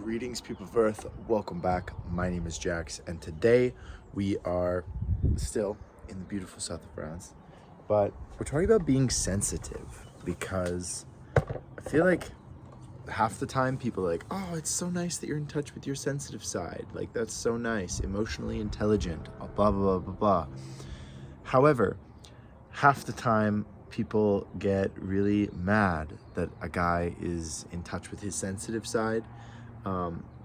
Greetings, people of Earth. Welcome back. My name is Jax, and today we are still in the beautiful south of France, but we're talking about being sensitive because I feel like half the time people are like, oh, it's so nice that you're in touch with your sensitive side. Like, that's so nice, emotionally intelligent, blah, blah, blah, blah, blah. However, half the time people get really mad that a guy is in touch with his sensitive side.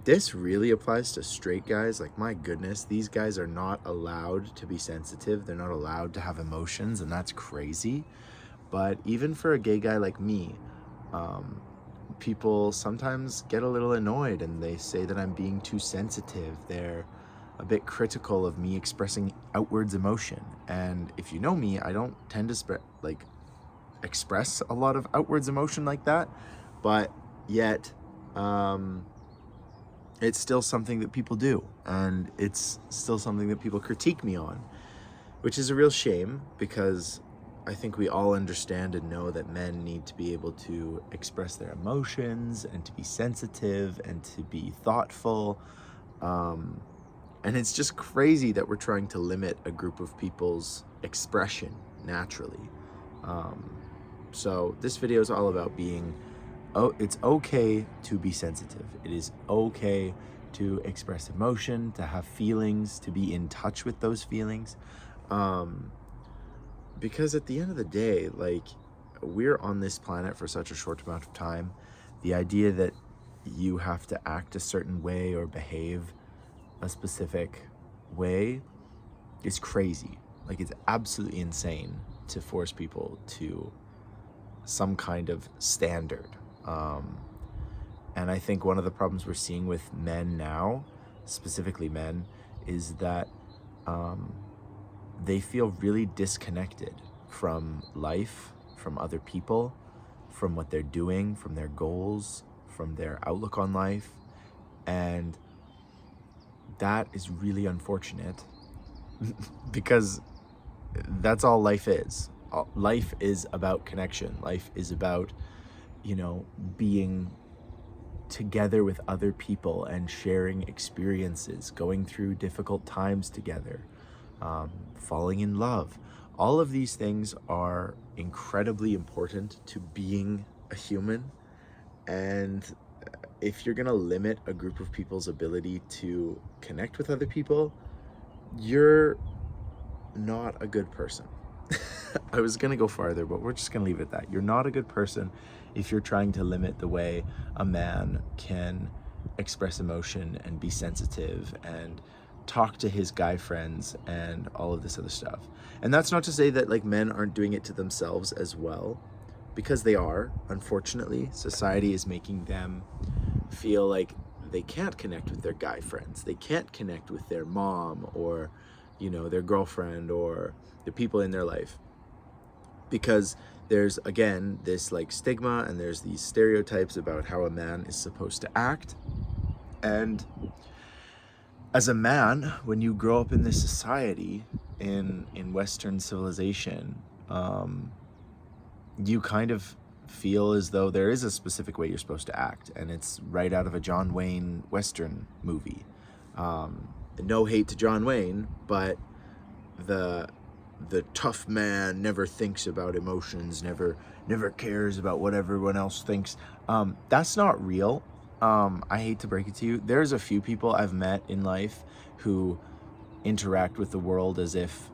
This really applies to straight guys. Like, my goodness, these guys are not allowed to be sensitive. They're not allowed to have emotions, and that's crazy. But even for a gay guy like me, people sometimes get a little annoyed and they say that I'm being too sensitive. They're a bit critical of me expressing outwards emotion. And if you know me, I don't tend to express a lot of outwards emotion like that, but yet it's still something that people do, and it's still something that people critique me on, which is a real shame, because I think we all understand and know that men need to be able to express their emotions and to be sensitive and to be thoughtful. And it's just crazy that we're trying to limit a group of people's expression naturally. So this video is all about being, it's okay to be sensitive. It is okay to express emotion, to have feelings, to be in touch with those feelings. Because at the end of the day, like, we're on this planet for such a short amount of time. The idea that you have to act a certain way or behave a specific way is crazy. Like, it's absolutely insane to force people to some kind of standard. And I think one of the problems we're seeing with men now, specifically men, is that they feel really disconnected from life, from other people, from what they're doing, from their goals, from their outlook on life. And that is really unfortunate because that's all life is. Life is about connection. Life is about, being together with other people and sharing experiences, going through difficult times together, falling in love. All of these things are incredibly important to being a human. And if you're gonna limit a group of people's ability to connect with other people, you're not a good person. I was gonna go farther, but we're just gonna leave it at that. You're not a good person if you're trying to limit the way a man can express emotion and be sensitive and talk to his guy friends and all of this other stuff. And that's not to say that, like, men aren't doing it to themselves as well, because they are. Unfortunately, society is making them feel like they can't connect with their guy friends. They can't connect with their mom or, their girlfriend or the people in their life, because there's, again, this like stigma, and there's these stereotypes about how a man is supposed to act. And as a man, when you grow up in this society, in Western civilization, you kind of feel as though there is a specific way you're supposed to act, and it's right out of a John Wayne Western movie. No hate to John Wayne, but the tough man never thinks about emotions, never cares about what everyone else thinks. That's not real. I hate to break it to you. There's a few people I've met in life who interact with the world as if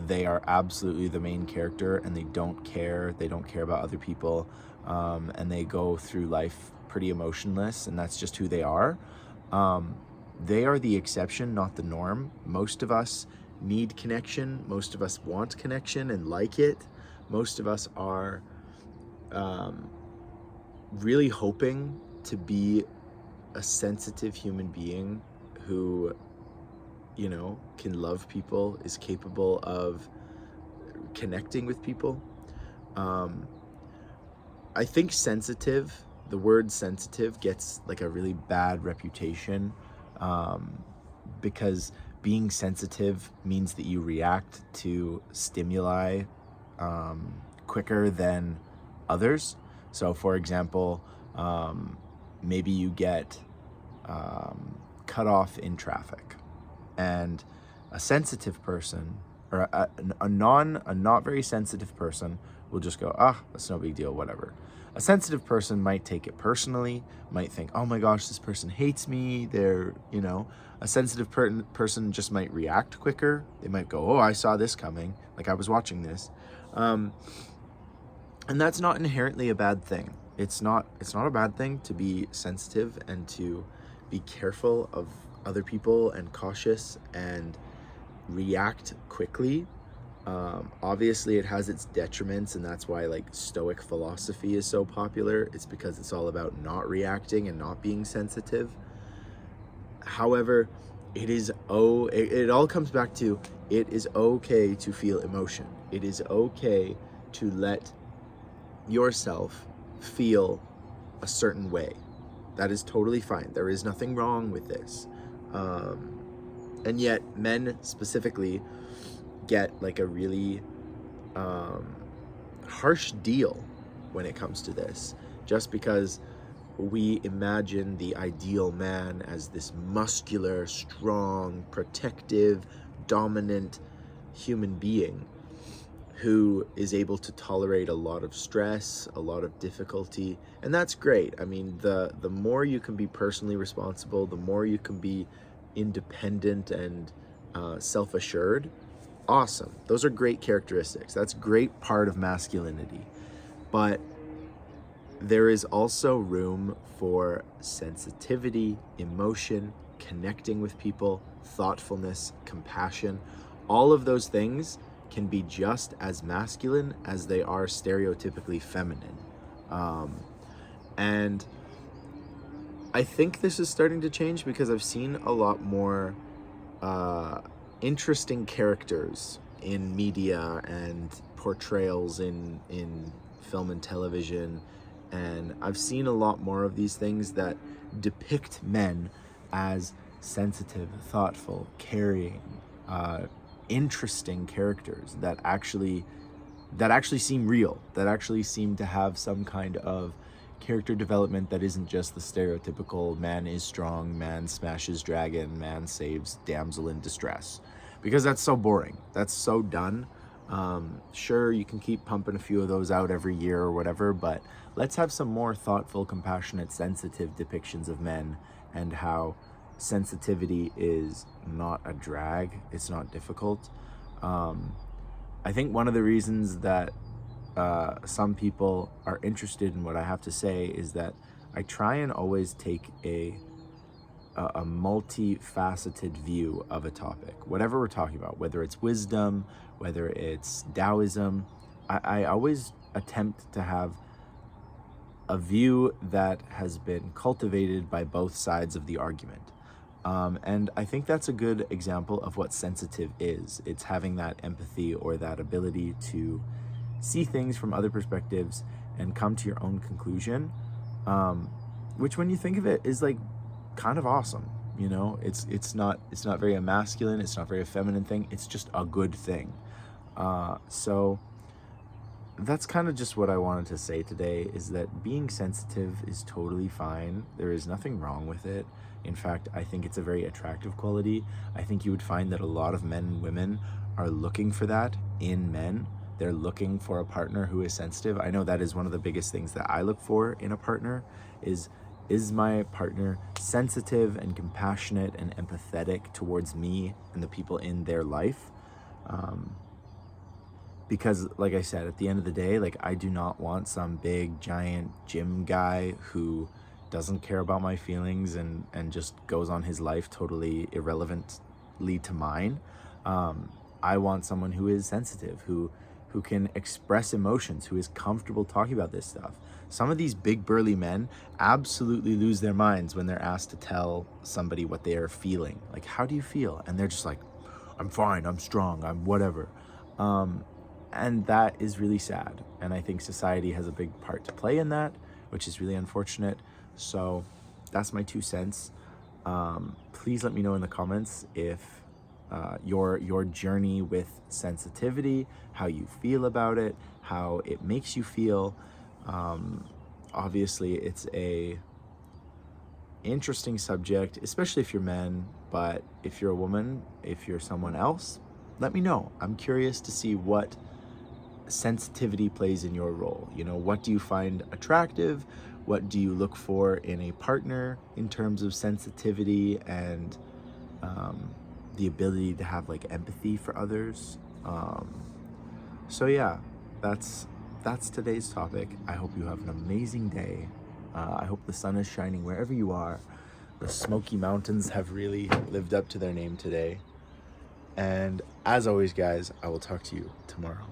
they are absolutely the main character, and they don't care about other people, and they go through life pretty emotionless, and that's just who they are. They are the exception, not the norm. Most of us need connection. Most of us want connection and like it. Most of us are really hoping to be a sensitive human being who, can love people, is capable of connecting with people. I think the word sensitive gets like a really bad reputation, because being sensitive means that you react to stimuli quicker than others. So for example, maybe you get cut off in traffic. And a sensitive person, or a not very sensitive person, will just go, that's no big deal, whatever. A sensitive person might take it personally, might think, oh my gosh, this person hates me. A sensitive person just might react quicker. They might go, oh, I saw this coming, like I was watching this. And that's not inherently a bad thing. It's not a bad thing to be sensitive and to be careful of other people and cautious and react quickly. Obviously it has its detriments, and that's why like Stoic philosophy is so popular. It's because it's all about not reacting and not being sensitive. However, it all comes back to, it is okay to feel emotion. It is okay to let yourself feel a certain way. That is totally fine. There is nothing wrong with this. And yet men specifically get like a really harsh deal when it comes to this, just because we imagine the ideal man as this muscular, strong, protective, dominant human being who is able to tolerate a lot of stress, a lot of difficulty, and that's great. I mean, the more you can be personally responsible, the more you can be independent and self-assured, awesome. Those are great characteristics. That's a great part of masculinity. But there is also room for sensitivity, emotion, connecting with people, thoughtfulness, compassion. All of those things can be just as masculine as they are stereotypically feminine. And I think this is starting to change because I've seen a lot more interesting characters in media and portrayals in film and television. And I've seen a lot more of these things that depict men as sensitive, thoughtful, caring, interesting characters that actually seem real, that actually seem to have some kind of character development that isn't just the stereotypical man is strong, man smashes dragon, man saves damsel in distress. Because that's so boring. That's so done. Sure, you can keep pumping a few of those out every year or whatever, but let's have some more thoughtful, compassionate, sensitive depictions of men, and how sensitivity is not a drag. It's not difficult. I think one of the reasons that some people are interested in what I have to say is that I try and always take a multifaceted view of a topic, whatever we're talking about, whether it's wisdom, whether it's Taoism. I always attempt to have a view that has been cultivated by both sides of the argument. And I think that's a good example of what sensitive is. It's having that empathy, or that ability to see things from other perspectives and come to your own conclusion, which when you think of it is like kind of awesome. It's not very a masculine, it's not very a feminine thing, it's just a good thing. So that's kind of just what I wanted to say today, is that being sensitive is totally fine. There is nothing wrong with it. In fact, I think it's a very attractive quality. I think you would find that a lot of men and women are looking for that in men. They're looking for a partner who is sensitive. I know that is one of the biggest things that I look for in a partner, is my partner sensitive and compassionate and empathetic towards me and the people in their life? Because like I said, at the end of the day, like, I do not want some big giant gym guy who doesn't care about my feelings and just goes on his life totally irrelevantly to mine. I want someone who is sensitive, who can express emotions, who is comfortable talking about this stuff. Some of these big burly men absolutely lose their minds when they're asked to tell somebody what they are feeling. Like, how do you feel? And they're just like, I'm fine, I'm strong, I'm whatever. And that is really sad. And I think society has a big part to play in that, which is really unfortunate. So that's my 2 cents. Please let me know in the comments if your journey with sensitivity, how you feel about it, how it makes you feel. Obviously, it's a interesting subject, especially if you're men, but if you're a woman, if you're someone else, let me know. I'm curious to see what sensitivity plays in your role. You know, what do you find attractive? What do you look for in a partner in terms of sensitivity and the ability to have like empathy for others? So yeah, that's today's topic. I hope you have an amazing day. I hope the sun is shining wherever you are. The Smoky Mountains have really lived up to their name today. And as always, guys, I will talk to you tomorrow.